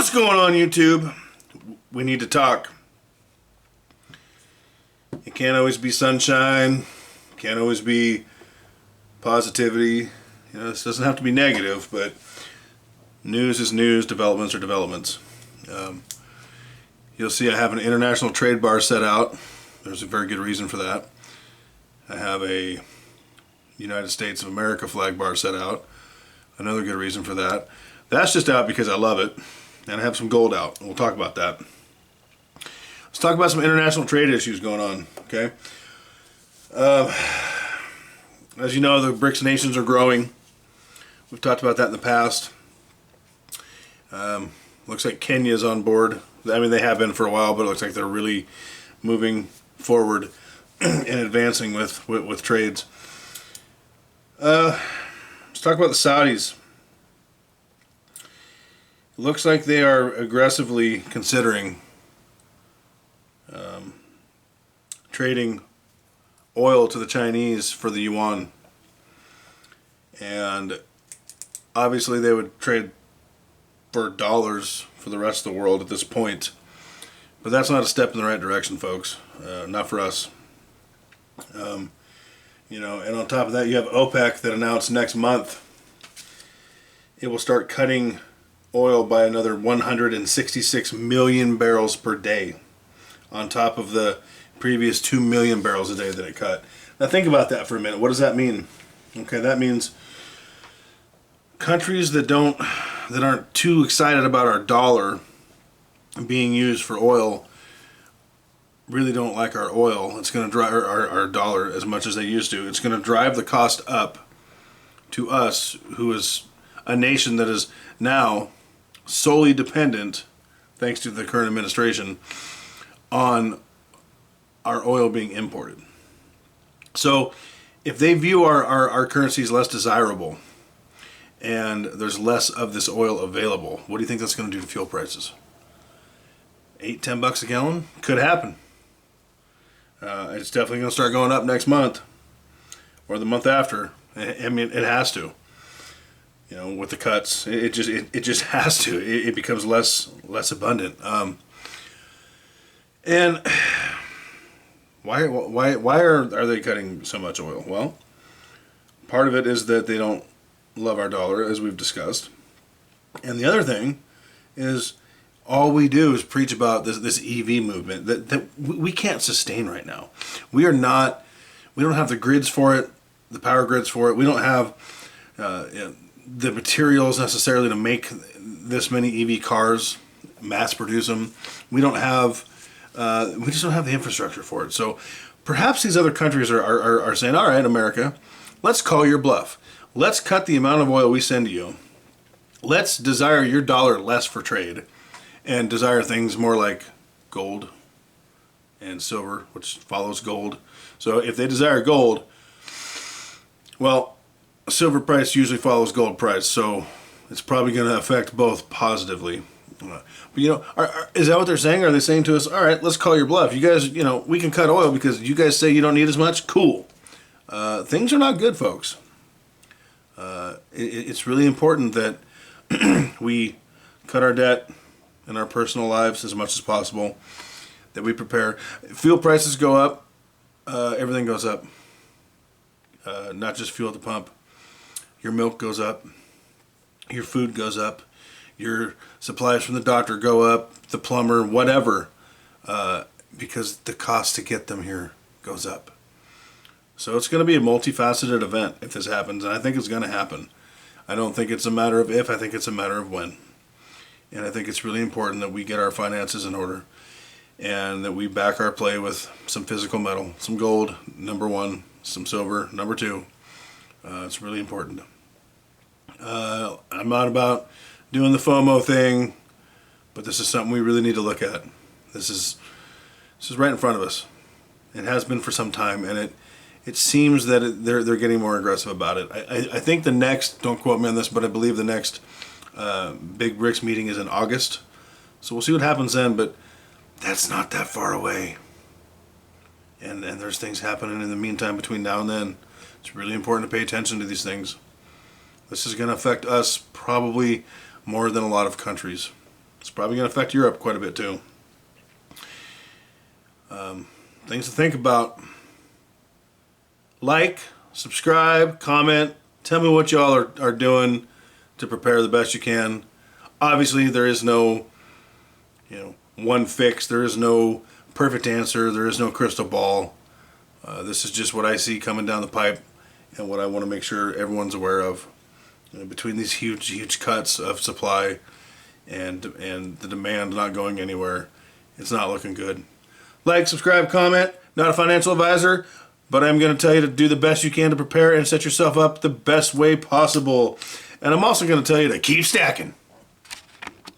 What's going on, YouTube? We need to talk. It can't always be sunshine. Can't always be positivity. You know, this doesn't have to be negative, but news is news, developments are developments. You'll see I have an international trade bar set out. There's a very good reason for that. I have a United States of America flag bar set out. Another good reason for that. That's just out because I love it. And I have some gold out. We'll talk about that. Let's talk about some international trade issues going on. Okay. As you know, the BRICS nations are growing. We've talked about that in the past. Looks like Kenya's on board. I mean, they have been for a while, but it looks like they're really moving forward and advancing with trades. Let's talk about the Saudis. It looks like they are aggressively considering trading oil to the Chinese for the yuan. And obviously they would trade for dollars for the rest of the world at this point. But that's not a step in the right direction, folks. Not for us. You know, and on top of that, you have OPEC that announced next month it will start cutting oil by another 166 million barrels per day on top of the previous 2 million barrels a day that it cut. Now think about that for a minute. What does that mean? Okay, that means countries that aren't too excited about our dollar being used for oil really don't like our oil. It's going to drive our dollar as much as they used to. It's going to drive the cost up to us, who is a nation that is now solely dependent, thanks to the current administration, on our oil being imported. So if they view our currency as less desirable and there's less of this oil available, what do you think that's going to do to fuel prices? $8-10 a gallon? Could happen. It's definitely going to start going up next month or the month after. I mean, it has to. You know, with the cuts, it just has to. It becomes less abundant. And why are they cutting so much oil? Well, part of it is that they don't love our dollar, as we've discussed, and the other thing is all we do is preach about this EV movement that we can't sustain right now. We don't have the grids for it, the power grids for it. We don't have the materials necessarily to make this many EV cars, mass produce them. We just don't have the infrastructure for it. So perhaps these other countries are saying, all right, America, let's call your bluff. Let's cut the amount of oil we send to you. Let's desire your dollar less for trade and desire things more like gold and silver, which follows gold. So if they desire gold, well, silver price usually follows gold price, so it's probably going to affect both positively. But you know, is that what they're saying? Are they saying to us, all right, let's call your bluff. You guys, you know, we can cut oil because you guys say you don't need as much? Cool. Things are not good, folks. It's really important that we cut our debt in our personal lives as much as possible, that we prepare. Fuel prices go up, everything goes up. Not just fuel at the pump. Your milk goes up, your food goes up, your supplies from the doctor go up, the plumber, whatever, because the cost to get them here goes up. So it's going to be a multifaceted event if this happens, and I think it's going to happen. I don't think it's a matter of if, I think it's a matter of when. And I think it's really important that we get our finances in order and that we back our play with some physical metal, some gold, number one, some silver, number two. It's really important. I'm not about doing the FOMO thing, but this is something we really need to look at. This is right in front of us. It has been for some time, and it seems that they're getting more aggressive about it. I think the next, don't quote me on this, but I believe the next big BRICS meeting is in August. So we'll see what happens then, but that's not that far away. And there's things happening in the meantime between now and then. It's really important to pay attention to these things. This is going to affect us probably more than a lot of countries. It's probably going to affect Europe quite a bit too. Things to think about. Like, subscribe, comment, tell me what y'all are doing to prepare the best you can. Obviously, there is no, one fix. There is no perfect answer. There is no crystal ball. This is just what I see coming down the pipe and what I want to make sure everyone's aware of. Between these huge cuts of supply and the demand not going anywhere, it's not looking good. Like, subscribe, comment. Not a financial advisor, but I'm going to tell you to do the best you can to prepare and set yourself up the best way possible. And I'm also going to tell you to keep stacking.